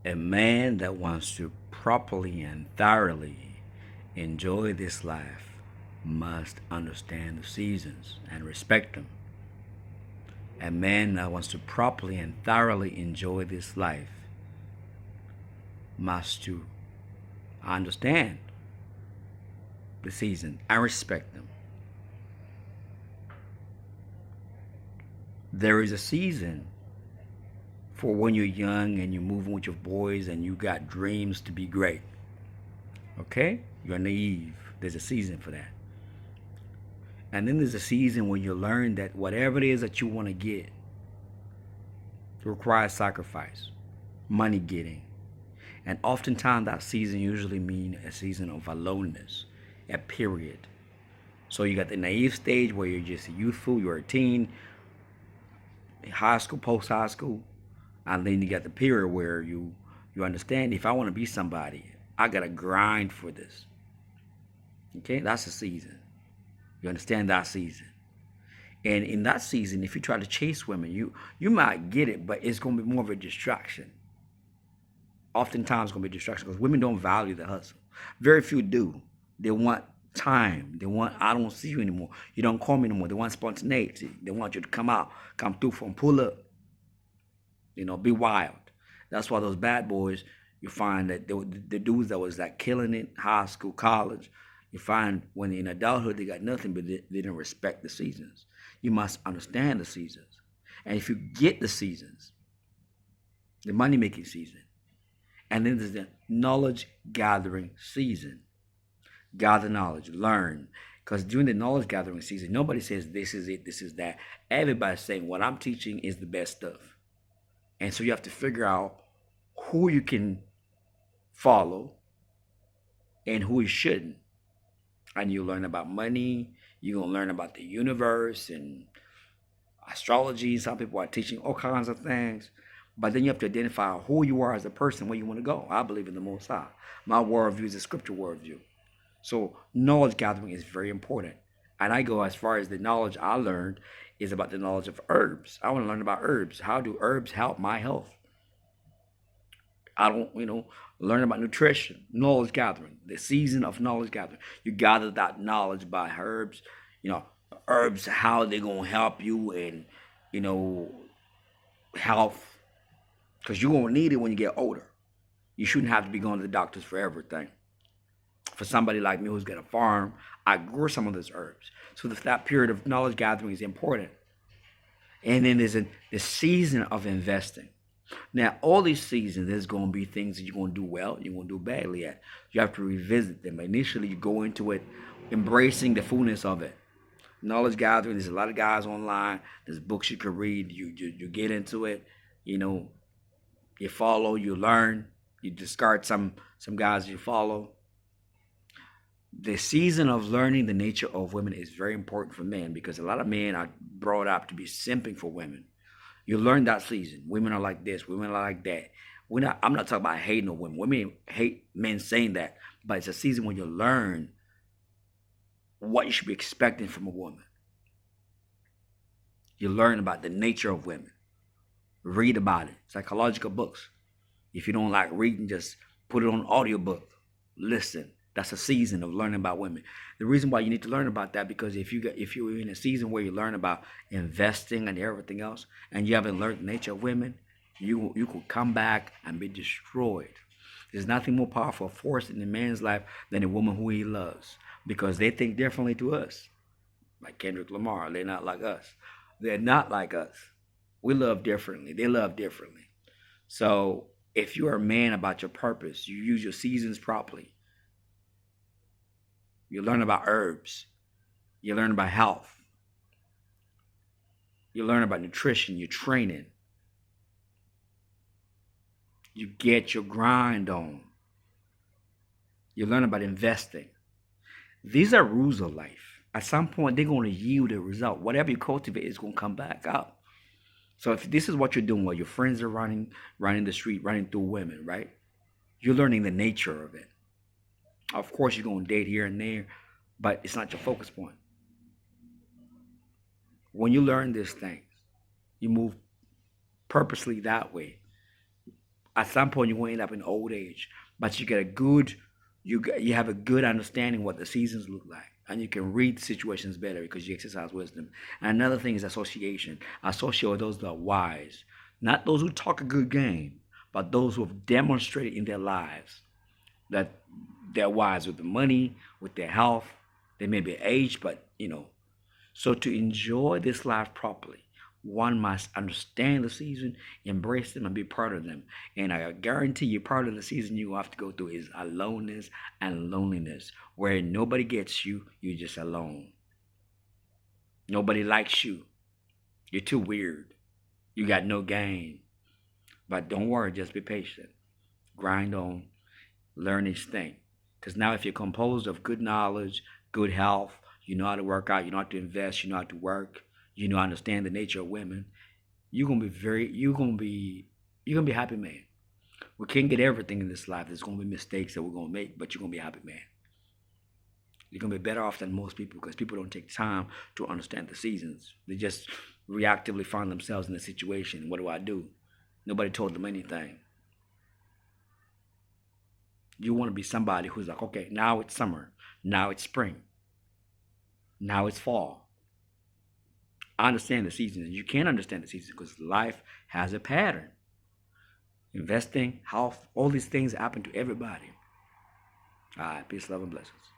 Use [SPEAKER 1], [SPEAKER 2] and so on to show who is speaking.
[SPEAKER 1] A man that wants to properly and thoroughly enjoy this life must understand the seasons and respect them. A man that wants to properly and thoroughly enjoy this life must to understand the season and respect them. There is a season for when you're young and you're moving with your boys and you got dreams to be great. Okay? You're naive. There's a season for that. And then there's a season when you learn that whatever it is that you want to get requires sacrifice, money getting. And oftentimes that season usually means a season of aloneness, a period. So you got the naive stage where you're just youthful, you're a teen, high school, post high school, and then you got the period where you understand if I want to be somebody, I gotta grind for this. Okay, that's the season. You understand that season. And in that season, if you try to chase women, you might get it, but it's gonna be more of a distraction. Oftentimes it's gonna be a distraction because women don't value the hustle. Very few do. They want time. They want, I don't see you anymore. You don't call me anymore. They want spontaneity. They want you to come out, come through from pull up. Be wild. That's why those bad boys, you find that the dudes that was like killing it, high school, college, you find when in adulthood they got nothing, but they didn't respect the seasons. You must understand the seasons. And if you get the seasons, the money making season, and then there's the knowledge gathering season. Gather knowledge, learn. Because during the knowledge gathering season, nobody says this is it, this is that. Everybody's saying what I'm teaching is the best stuff. And so you have to figure out who you can follow and who you shouldn't. And you learn about money, you're going to learn about the universe and astrology. Some people are teaching all kinds of things. But then you have to identify who you are as a person, where you want to go. I believe in the Most High. My worldview is a scripture worldview. So knowledge gathering is very important. And I go as far as the knowledge I learned is about the knowledge of herbs. I want to learn about herbs. How do herbs help my health? I don't, learn about nutrition, knowledge gathering, the season of knowledge gathering. You gather that knowledge by herbs, herbs, how they're going to help you in, health. Because you're going to need it when you get older. You shouldn't have to be going to the doctors for everything. For somebody like me who's got a farm, I grew some of those herbs. So that period of knowledge gathering is important. And then there's the season of investing. Now, all these seasons, there's going to be things that you're going to do well, you're going to do badly at. You have to revisit them. Initially, you go into it embracing the fullness of it. Knowledge gathering, there's a lot of guys online. There's books you can read. You get into it. You follow, you learn. You discard some guys you follow. The season of learning the nature of women is very important for men because a lot of men are brought up to be simping for women. You learn that season. Women are like this. Women are like that. I'm not talking about hating on women. Women hate men saying that. But it's a season when you learn what you should be expecting from a woman. You learn about the nature of women. Read about it. Psychological books. If you don't like reading, just put it on audiobook. Listen. That's a season of learning about women. The reason why you need to learn about that because if you're in a season where you learn about investing and everything else, and you haven't learned the nature of women, you could come back and be destroyed. There's nothing more powerful force in a man's life than a woman who he loves because they think differently to us. Like Kendrick Lamar, they're not like us. They're not like us. We love differently. They love differently. So if you're a man about your purpose, you use your seasons properly. You learn about herbs. You learn about health. You learn about nutrition, your training. You get your grind on. You learn about investing. These are rules of life. At some point, they're going to yield a result. Whatever you cultivate is going to come back up. So if this is what you're doing while your friends are running the street, running through women, right? You're learning the nature of it. Of course, you're going to date here and there, but it's not your focus point. When you learn these things, you move purposely that way. At some point, you're going to end up in old age, but you get a good, you have a good understanding what the seasons look like, and you can read situations better because you exercise wisdom. And another thing is association. Associate with those that are wise, not those who talk a good game, but those who have demonstrated in their lives that they're wise with the money, with their health. They may be aged, but So to enjoy this life properly, one must understand the season, embrace them, and be part of them. And I guarantee you, part of the season you have to go through is aloneness and loneliness, where nobody gets you, you're just alone. Nobody likes you. You're too weird. You got no game. But don't worry, just be patient. Grind on, learn each thing. Because now if you're composed of good knowledge, good health, you know how to work out, you know how to invest, you know how to work, you know, understand the nature of women, you're gonna be a happy man. We can't get everything in this life. There's gonna be mistakes that we're gonna make, but you're gonna be a happy man. You're gonna be better off than most people because people don't take time to understand the seasons. They just reactively find themselves in a situation. What do I do? Nobody told them anything. You want to be somebody who's like, okay, now it's summer, now it's spring, now it's fall. I understand the seasons. You can't understand the seasons because life has a pattern. Investing, health, all these things happen to everybody. All right, peace, love, and blessings.